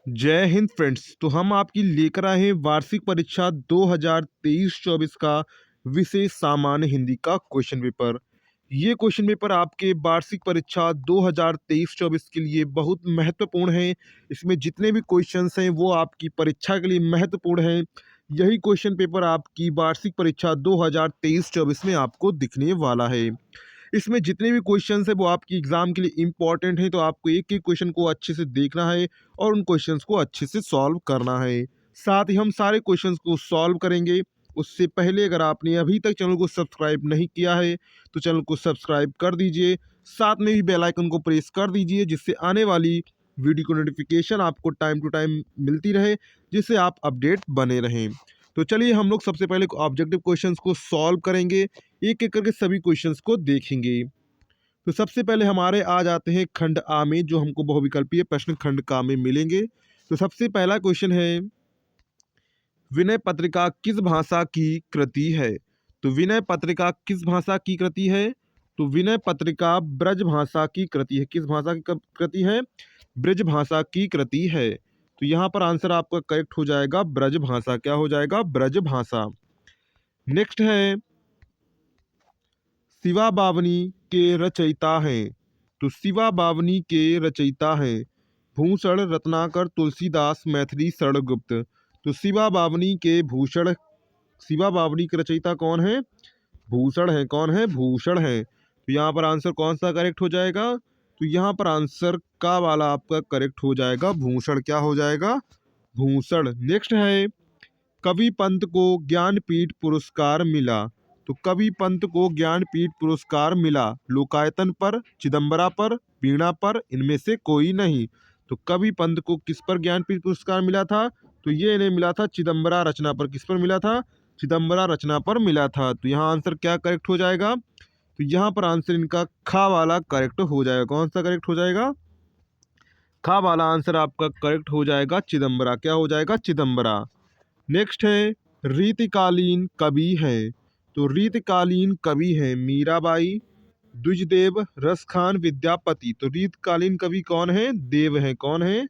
जय हिंद फ्रेंड्स। तो हम आपकी लेकर आए हैं वार्षिक परीक्षा 2023-24 का विशेष सामान्य हिंदी का क्वेश्चन पेपर। ये क्वेश्चन पेपर आपके वार्षिक परीक्षा 2023-24 के लिए बहुत महत्वपूर्ण है। इसमें जितने भी क्वेश्चंस हैं वो आपकी परीक्षा के लिए महत्वपूर्ण हैं। यही क्वेश्चन पेपर आपकी वार्षिक परीक्षा 2023-24 में आपको दिखने वाला है। इसमें जितने भी क्वेश्चंस है वो आपकी एग्जाम के लिए इंपॉर्टेंट है, तो आपको एक एक क्वेश्चन को अच्छे से देखना है और उन क्वेश्चंस को अच्छे से सॉल्व करना है। साथ ही हम सारे क्वेश्चंस को सॉल्व करेंगे। उससे पहले अगर आपने अभी तक चैनल को सब्सक्राइब नहीं किया है तो चैनल को सब्सक्राइब कर दीजिए, साथ में भी बेल आइकन को प्रेस कर दीजिए, जिससे आने वाली वीडियो को नोटिफिकेशन आपको टाइम टू टाइम मिलती रहे, जिससे आप अपडेट बने रहें। तो चलिए हम लोग सबसे पहले ऑब्जेक्टिव क्वेश्चंस को सॉल्व करेंगे, एक एक करके सभी क्वेश्चंस को देखेंगे। तो सबसे पहले हमारे आ जाते हैं खंड आ में, जो हमको बहुविकल्पीय प्रश्न खंड का में मिलेंगे। तो सबसे पहला क्वेश्चन है, विनय पत्रिका किस भाषा की कृति है? तो विनय पत्रिका किस भाषा की कृति है? तो विनय पत्रिका ब्रज भाषा की कृति है। किस भाषा की कृति है? ब्रज भाषा की कृति है। तो यहाँ पर आंसर आपका करेक्ट हो जाएगा ब्रज भाषा। क्या हो जाएगा? ब्रज भाषा। नेक्स्ट है, शिवा बावनी के रचयिता हैं। तो शिवा बावनी के रचयिता हैं भूषण, रत्नाकर, तुलसीदास, मैथिली, शरणगुप्त। तो शिवा बावनी के शिवा बावनी के रचयिता कौन है? भूषण है। कौन है? भूषण है। तो यहाँ पर आंसर कौन सा करेक्ट हो जाएगा? तो यहाँ पर आंसर का वाला आपका करेक्ट हो जाएगा भूषण। क्या हो जाएगा? भूषण। नेक्स्ट है, कवि पंत को ज्ञानपीठ पुरस्कार मिला। तो कवि पंत को ज्ञानपीठ पुरस्कार मिला लोकायतन पर, चिदंबरा पर, वीणा पर, इनमें से कोई नहीं। तो कवि पंत को किस पर ज्ञानपीठ पुरस्कार मिला था? तो ये इन्हें मिला था चिदंबरा रचना पर। किस पर मिला था? चिदंबरा रचना पर मिला था। तो यहाँ आंसर क्या करेक्ट हो जाएगा? तो यहाँ पर आंसर इनका खा वाला करेक्ट हो जाएगा। कौन सा करेक्ट हो जाएगा? खा वाला आंसर आपका करेक्ट हो जाएगा चिदंबरा। क्या हो जाएगा? चिदंबरा। नेक्स्ट है, रीतिकालीन कवि हैं। तो रीतिकालीन कवि हैं मीराबाई, द्विजदेव, रसखान, विद्यापति। तो रीतकालीन कवि कौन है? देव है। कौन है?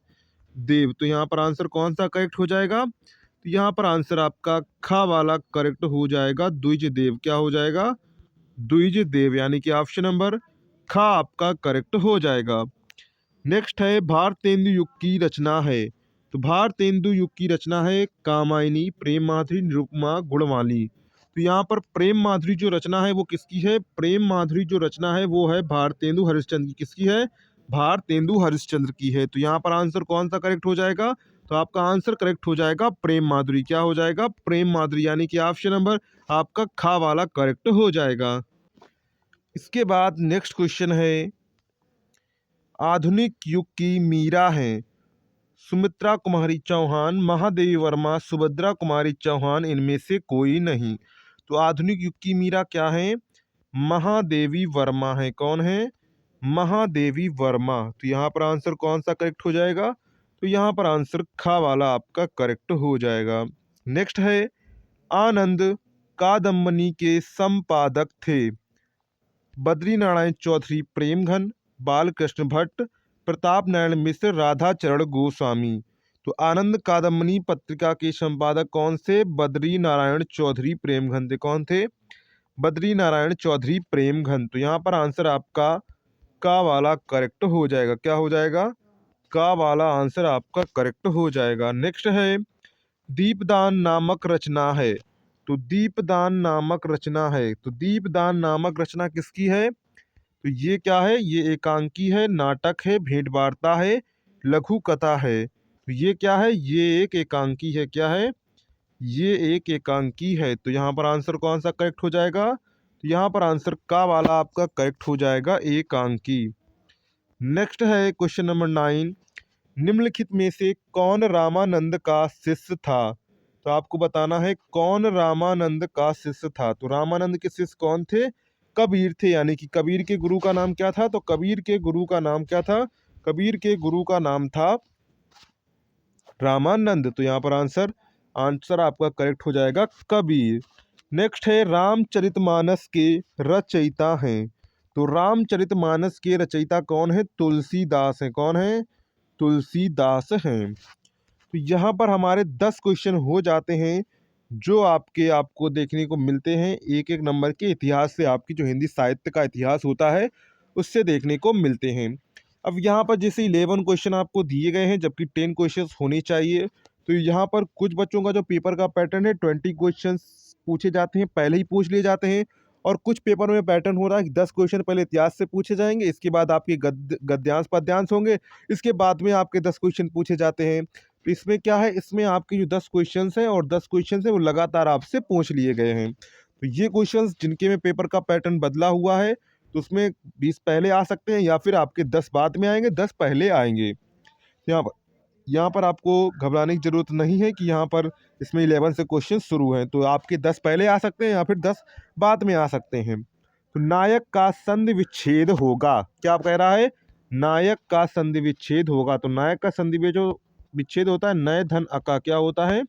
देव। तो यहाँ पर आंसर कौन सा करेक्ट हो जाएगा? तो यहाँ पर आंसर आपका खा वाला करेक्ट हो जाएगा द्विजदेव। क्या हो जाएगा? द्विजदेव, यानी कि ऑप्शन नंबर खा आपका करेक्ट हो जाएगा। नेक्स्ट है, भारतेंदु युग की रचना है। तो भारतेंदु युग की रचना है कामायनी, प्रेम माधुरी, निरुपमा, गुणमाली। तो यहाँ पर प्रेम माधुरी जो रचना है वो किसकी है? प्रेम माधुरी जो रचना है वो है भारतेंदु हरिश्चंद्र की। किसकी है? भारतेंदु हरिश्चंद्र की है। तो यहाँ पर आंसर कौन सा करेक्ट हो जाएगा? तो आपका आंसर करेक्ट हो जाएगा प्रेम माधुरी। क्या हो जाएगा? प्रेम माधुरी, यानी कि ऑप्शन नंबर आपका खा वाला करेक्ट हो जाएगा। इसके बाद नेक्स्ट क्वेश्चन है, आधुनिक युग की मीरा हैं सुमित्रा कुमारी चौहान, महादेवी वर्मा, सुभद्रा कुमारी चौहान, इनमें से कोई नहीं। तो आधुनिक युग की मीरा क्या है? महादेवी वर्मा है। कौन है? महादेवी वर्मा। तो यहाँ पर आंसर कौन सा करेक्ट हो जाएगा? तो यहाँ पर आंसर खा वाला आपका करेक्ट हो जाएगा। नेक्स्ट है, आनंद कादम्बनी के संपादक थे बद्री नारायण चौधरी प्रेमघन, बालकृष्ण भट्ट, प्रताप नारायण मिश्र, राधाचरण गोस्वामी। तो आनंद कादम्बनी पत्रिका के संपादक कौन से? बद्री नारायण चौधरी प्रेमघन थे। कौन थे? बद्री नारायण चौधरी प्रेमघन। तो यहाँ पर आंसर आपका का वाला करेक्ट हो जाएगा। क्या हो जाएगा? का वाला आंसर आपका करेक्ट हो जाएगा। नेक्स्ट है, दीपदान नामक रचना है। तो दीपदान नामक रचना है। तो दीपदान नामक रचना किसकी है? तो ये क्या है? ये एकांकी है, नाटक है, भेंट वार्ता है, लघु कथा है। तो ये क्या है? ये एक एकांकी है। क्या है? ये एक एकांकी है। तो यहाँ पर आंसर कौन सा करेक्ट हो जाएगा? तो यहाँ पर आंसर का वाला आपका करेक्ट हो जाएगा एकांकी। नेक्स्ट है क्वेश्चन नंबर 9, निम्नलिखित में से कौन रामानंद का शिष्य था? तो आपको बताना है कौन रामानंद का शिष्य था। तो रामानंद के शिष्य कौन थे? कबीर थे, यानी कि कबीर के गुरु का नाम क्या था? तो कबीर के गुरु का नाम क्या था? कबीर के गुरु का नाम था रामानंद। तो यहाँ पर आंसर आंसर आपका करेक्ट हो जाएगा कबीर। नेक्स्ट है, रामचरितमानस के रचयिता हैं। तो रामचरितमानस के रचयिता कौन है? तुलसीदास है। कौन है? तुलसीदास हैं। तो यहाँ पर हमारे 10 क्वेश्चन हो जाते हैं जो आपको देखने को मिलते हैं एक एक नंबर के इतिहास से, आपकी जो हिंदी साहित्य का इतिहास होता है उससे देखने को मिलते हैं। अब यहाँ पर जैसे 11 क्वेश्चन आपको दिए गए हैं जबकि 10 क्वेश्चंस होने चाहिए, तो यहाँ पर कुछ बच्चों का जो पेपर का पैटर्न है 20 क्वेश्चंस पूछे जाते हैं, पहले ही पूछ लिए जाते हैं। और कुछ पेपर में पैटर्न हो रहा है कि 10 क्वेश्चन पहले इतिहास से पूछे जाएंगे, इसके बाद आपके गद्यांश पद्यांश होंगे, इसके बाद में आपके 10 क्वेश्चन पूछे जाते हैं। तो इसमें क्या है, इसमें आपके जो 10 क्वेश्चंस हैं और 10 क्वेश्चंस हैं वो लगातार आपसे पूछ लिए गए हैं। तो ये क्वेश्चंस जिनके में पेपर का पैटर्न बदला हुआ है तो उसमें 20 पहले आ सकते हैं या फिर आपके 10 बाद में आएंगे, 10 पहले आएंगे। यहाँ पर आपको घबराने की ज़रूरत नहीं है कि यहाँ पर इसमें 11 से क्वेश्चन शुरू हैं, तो आपके 10 पहले आ सकते हैं या फिर 10 बाद में आ सकते हैं। तो नायक का संधि विच्छेद होगा, क्या आप कह रहा है, नायक का संधि विच्छेद होगा। तो नायक का संधि में जो विच्छेद होता है नय धन अका, क्या होता है,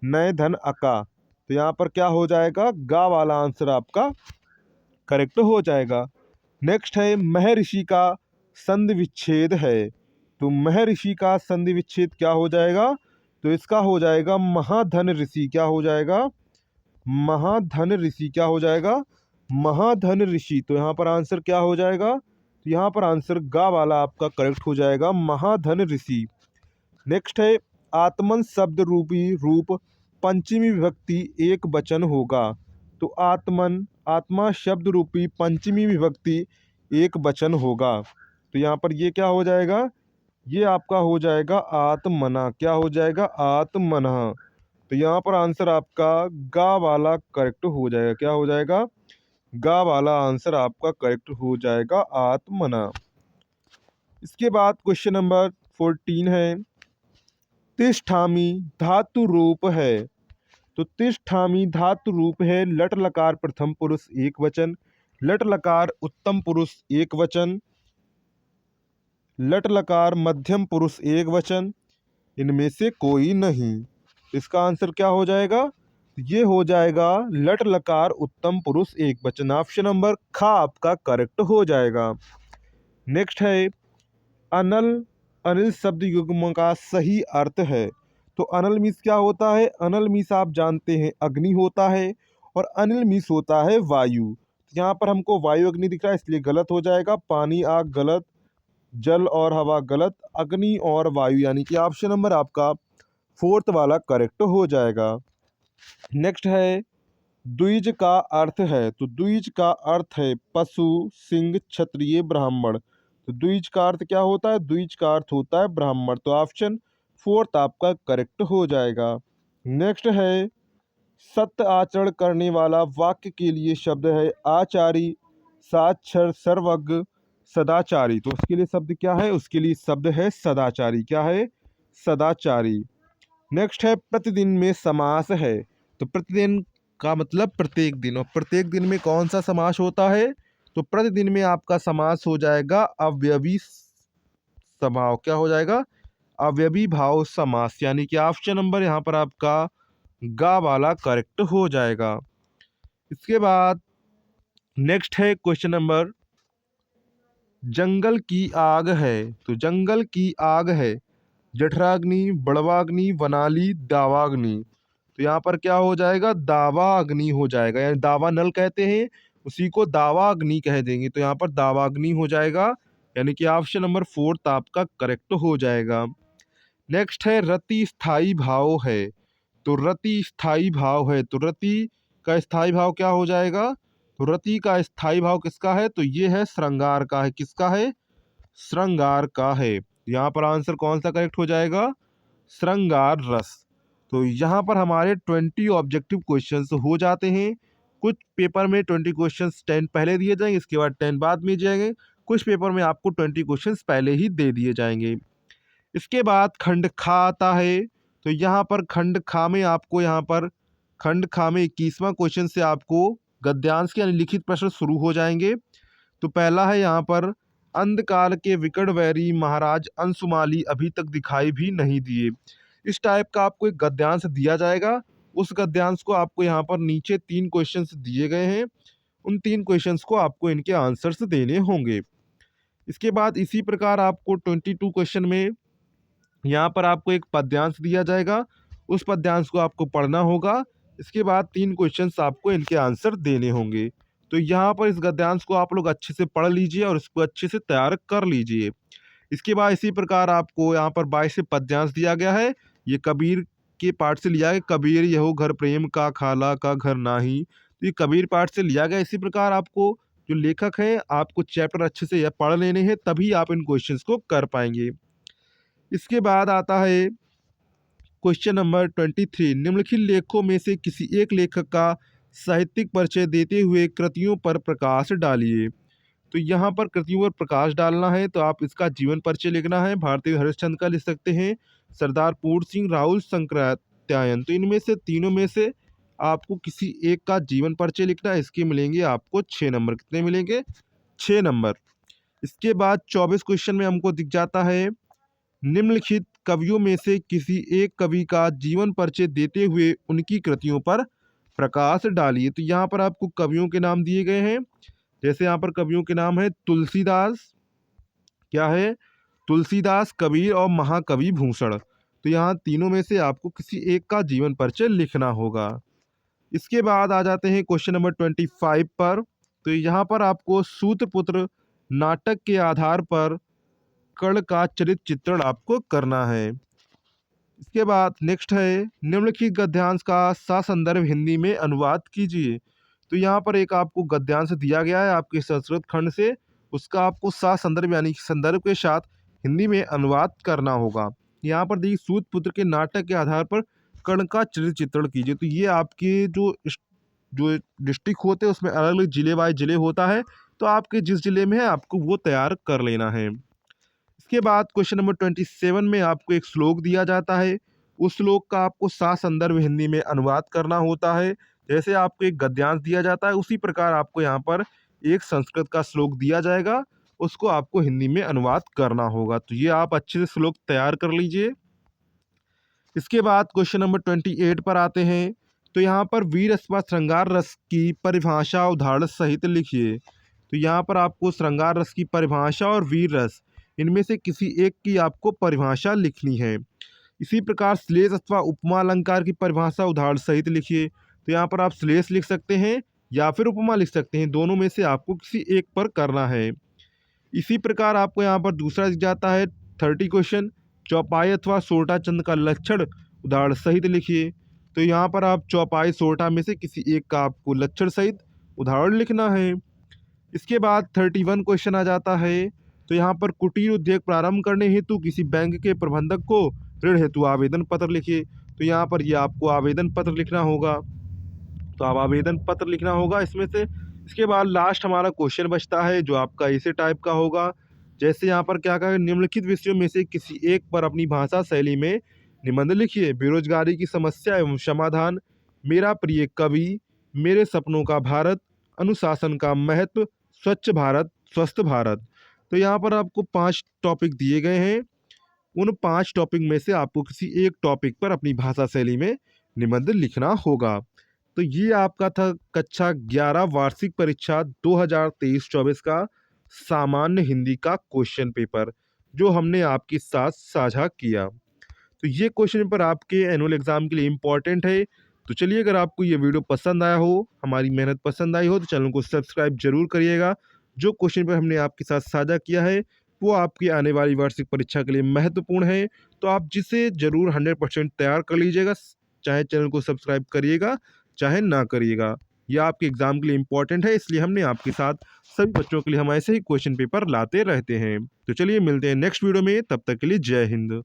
नय धन अका। तो यहाँ पर क्या हो जाएगा, गा वाला आंसर आपका करेक्ट हो जाएगा। नेक्स्ट है महर्षि का संधि विच्छेद है। तो महर्षि का संधि विच्छेद क्या हो जाएगा, तो इसका हो जाएगा महाधन ऋषि, क्या हो जाएगा, महाधन ऋषि, क्या हो जाएगा, महाधन ऋषि। तो यहाँ पर आंसर क्या हो जाएगा, तो यहाँ पर आंसर गा वाला आपका करेक्ट हो जाएगा, महाधन ऋषि। नेक्स्ट है आत्मन शब्द रूपी रूप पंचमी विभक्ति एक वचन होगा। तो आत्मन, आत्मा शब्द रूपी पंचमी विभक्ति एक वचन होगा। तो यहाँ पर ये क्या हो जाएगा, ये आपका हो जाएगा आत्मना, क्या हो जाएगा, आत्मना। तो यहाँ पर आंसर आपका गा वाला करेक्ट हो जाएगा, क्या हो जाएगा, गा वाला आंसर आपका करेक्ट हो जाएगा, आत्मना। इसके बाद क्वेश्चन नंबर 14 है, तिष्ठामि धातु रूप है। तो तिष्ठामि धातु रूप है, लट लकार प्रथम पुरुष एक वचन, लट लकार उत्तम पुरुष एक वचन, लट लकार मध्यम पुरुष एक वचन, इनमें से कोई नहीं। इसका आंसर क्या हो जाएगा, ये हो जाएगा लट लकार उत्तम पुरुष एक वचन। ऑप्शन नंबर खा आपका करेक्ट हो जाएगा। नेक्स्ट है अनल, अनिल शब्द युग्म का सही अर्थ है। तो अनल मीन्स क्या होता है, अनल मीन्स आप जानते हैं अग्नि होता है और अनिल मीन्स होता है वायु। तो यहाँ पर हमको वायु अग्नि दिख रहा है इसलिए गलत हो जाएगा, पानी आग गलत, जल और हवा गलत, अग्नि और वायु यानी कि ऑप्शन नंबर आपका 4th वाला करेक्ट हो जाएगा। नेक्स्ट है द्विज का अर्थ है। तो द्विज का अर्थ है पशु, सिंह, क्षत्रिय, ब्राह्मण। तो द्विज का अर्थ क्या होता है, द्विज का अर्थ होता है ब्राह्मण। तो ऑप्शन 4th आपका करेक्ट हो जाएगा। नेक्स्ट है सत्य आचरण करने वाला वाक्य के लिए शब्द है आचारी, साक्षर, सर्वज्ञ, सदाचारी। तो उसके लिए शब्द क्या है, उसके लिए शब्द है सदाचारी, क्या है, सदाचारी। नेक्स्ट है प्रतिदिन में समास है। तो प्रतिदिन का मतलब प्रत्येक दिन, और प्रत्येक दिन में कौन सा समास होता है, तो प्रतिदिन में आपका समास हो जाएगा अवयवी समास, क्या हो जाएगा, अवयवी भाव समास, यानी कि ऑप्शन नंबर यहाँ पर आपका गा वाला करेक्ट हो जाएगा। इसके बाद नेक्स्ट है क्वेश्चन नंबर, जंगल की आग है। तो जंगल की आग है जठराग्नि, बड़वाग्नि, वनाली, दावाग्नि। तो यहाँ पर क्या हो जाएगा, दावा अग्नि हो जाएगा, यानी दावा नल कहते हैं उसी को दावा अग्नि कह देंगे। तो यहाँ पर दावाग्नि हो जाएगा, यानी कि ऑप्शन नंबर 4th आपका करेक्ट हो जाएगा। नेक्स्ट है रति स्थाई भाव है। तो रति स्थाई भाव है, तो रति का स्थाई भाव क्या हो जाएगा, तो रति का स्थाई भाव किसका है, तो ये है श्रृंगार का है, किसका है, श्रृंगार का है। यहाँ पर आंसर कौन सा करेक्ट हो जाएगा, श्रृंगार रस। तो यहाँ पर हमारे 20 ऑब्जेक्टिव क्वेश्चंस हो जाते हैं। कुछ पेपर में 20 क्वेश्चंस 10 पहले दिए जाएंगे, इसके बाद 10 बाद में जाएंगे, कुछ पेपर में आपको 20 क्वेश्चंस पहले ही दे दिए जाएंगे। इसके बाद खंड खा आता है। तो यहाँ पर खंड खा में आपको, यहाँ पर खंड खा में 21वां क्वेश्चन से आपको गद्यांश के यानी लिखित प्रश्न शुरू हो जाएंगे। तो पहला है यहाँ पर अंधकाल के विकट वैरी महाराज अंशुमाली अभी तक दिखाई भी नहीं दिए। इस टाइप का आपको एक गद्यांश दिया जाएगा, उस गद्यांश को आपको यहाँ पर नीचे 3 क्वेश्चंस दिए गए हैं, उन 3 क्वेश्चंस को आपको इनके आंसर्स देने होंगे। इसके बाद इसी प्रकार आपको 22 क्वेश्चन में यहाँ पर आपको एक पद्यांश दिया जाएगा, उस पद्यांश को आपको पढ़ना होगा। इसके बाद 3 क्वेश्चंस आपको इनके आंसर देने होंगे। तो यहाँ पर इस गद्यांश को आप लोग अच्छे से पढ़ लीजिए और इसको अच्छे से तैयार कर लीजिए। इसके बाद इसी प्रकार आपको यहाँ पर 22 पद्यांश दिया गया है। ये कबीर के पाठ से लिया है। कबीर यहो घर प्रेम का, खाला का घर नाही। तो ये कबीर पाठ से लिया गया। इसी प्रकार आपको जो लेखक है, आपको चैप्टर अच्छे से पढ़ लेने हैं, तभी आप इन क्वेश्चंस को कर पाएंगे। इसके बाद आता है क्वेश्चन नंबर 23। निम्नलिखित लेखों में से किसी एक लेखक का साहित्यिक परिचय देते हुए कृतियों पर प्रकाश डालिए। तो यहाँ पर कृतियों पर प्रकाश डालना है, तो आप इसका जीवन परिचय लिखना है। भारतेय हरिश्चंद्र का लिख सकते हैं, सरदार पूर्ण सिंह, राहुल शंकरात्यायन। तो इनमें से तीनों में से आपको किसी एक का जीवन परिचय लिखना है। इसके मिलेंगे आपको 6 नंबर। कितने मिलेंगे? 6 नंबर। इसके बाद 24 क्वेश्चन में हमको दिख जाता है, निम्नलिखित कवियों में से किसी एक कवि का जीवन परिचय देते हुए उनकी कृतियों पर प्रकाश डालिए। तो यहाँ पर आपको कवियों के नाम दिए गए हैं। जैसे यहाँ पर कवियों के नाम है तुलसीदास, क्या है? तुलसीदास, कबीर और महाकवि भूषण। तो यहाँ तीनों में से आपको किसी एक का जीवन परिचय लिखना होगा। इसके बाद आ जाते हैं क्वेश्चन नंबर 25 पर। तो यहाँ पर आपको सूत्रपुत्र नाटक के आधार पर कर्ण का चरित्र चित्रण आपको करना है। इसके बाद नेक्स्ट है, निम्नलिखित गद्यांश का ससंदर्भ हिंदी में अनुवाद कीजिए। तो यहाँ पर एक आपको गद्यांश दिया गया है आपके संस्कृत खंड से, उसका आपको ससंदर्भ यानी कि संदर्भ के साथ हिंदी में अनुवाद करना होगा। यहाँ पर देखिए, सूतपुत्र के नाटक के आधार पर कर्ण का चरित्र चित्रण कीजिए। तो ये आपके जो डिस्ट्रिक्ट होते हैं उसमें अलग अलग जिले वाइज जिले होता है, तो आपके जिस जिले में है आपको वो तैयार कर लेना है। इसके बाद क्वेश्चन नंबर 27 में आपको एक श्लोक दिया जाता है। उस श्लोक का आपको ससंदर्भ हिंदी में अनुवाद करना होता है। जैसे आपको एक गद्यांश दिया जाता है, उसी प्रकार आपको यहाँ पर एक संस्कृत का श्लोक दिया जाएगा, उसको आपको हिंदी में अनुवाद करना होगा। तो ये आप अच्छे से श्लोक तैयार कर लीजिए। इसके बाद क्वेश्चन नंबर 28 पर आते हैं। तो यहाँ पर वीर अथवा श्रृंगार रस की परिभाषा उदाहरण सहित लिखिए। तो यहाँ पर आपको श्रृंगार रस की परिभाषा और वीर रस, इनमें से किसी एक की आपको परिभाषा लिखनी है। इसी प्रकार श्लेष अथवा उपमा अलंकार की परिभाषा उदाहरण सहित लिखिए। तो यहाँ पर आप श्लेष लिख सकते हैं या फिर उपमा लिख सकते हैं, दोनों में से आपको किसी एक पर करना है। इसी प्रकार आपको यहाँ पर दूसरा दिख जाता है 30 क्वेश्चन, चौपाई अथवा सोरठा चंद का लक्षण उदाहरण सहित लिखिए। तो यहाँ पर आप चौपाई सोरठा में से किसी एक का आपको लक्षण सहित उदाहरण लिखना है। इसके बाद 31 क्वेश्चन आ जाता है। तो यहाँ पर कुटीर उद्योग प्रारंभ करने हेतु किसी बैंक के प्रबंधक को ऋण हेतु आवेदन पत्र लिखिए। तो यहाँ पर ये आपको आवेदन पत्र लिखना होगा, तो आप आवेदन पत्र लिखना होगा इसमें से। इसके बाद लास्ट हमारा क्वेश्चन बचता है जो आपका इसी टाइप का होगा। जैसे यहाँ पर क्या कहा, निम्नलिखित विषयों में से किसी एक पर अपनी भाषा शैली में निबंध लिखिए। बेरोजगारी की समस्या एवं समाधान, मेरा प्रिय कवि, मेरे सपनों का भारत, अनुशासन का महत्व, स्वच्छ भारत, स्वस्थ भारत। तो यहाँ पर आपको 5 टॉपिक दिए गए हैं। उन 5 टॉपिक में से आपको किसी एक टॉपिक पर अपनी भाषा शैली में निबंध लिखना होगा। तो ये आपका था कक्षा 11 वार्षिक परीक्षा 2023-24 का सामान्य हिंदी का क्वेश्चन पेपर, जो हमने आपके साथ साझा किया। तो ये क्वेश्चन पेपर आपके एनुअल एग्जाम के लिए इम्पॉर्टेंट है। तो चलिए, अगर आपको ये वीडियो पसंद आया हो, हमारी मेहनत पसंद आई हो, तो चैनल को सब्सक्राइब जरूर करिएगा। जो क्वेश्चन पेपर हमने आपके साथ साझा किया है वो आपकी आने वाली वार्षिक परीक्षा के लिए महत्वपूर्ण है, तो आप जिसे जरूर 100% तैयार कर लीजिएगा। चाहे चैनल को सब्सक्राइब करिएगा चाहे ना करिएगा, यह आपके एग्जाम के लिए इम्पॉर्टेंट है, इसलिए हमने आपके साथ सभी बच्चों के लिए हम ऐसे ही क्वेश्चन पेपर लाते रहते हैं। तो चलिए मिलते हैं नेक्स्ट वीडियो में, तब तक के लिए जय हिंद।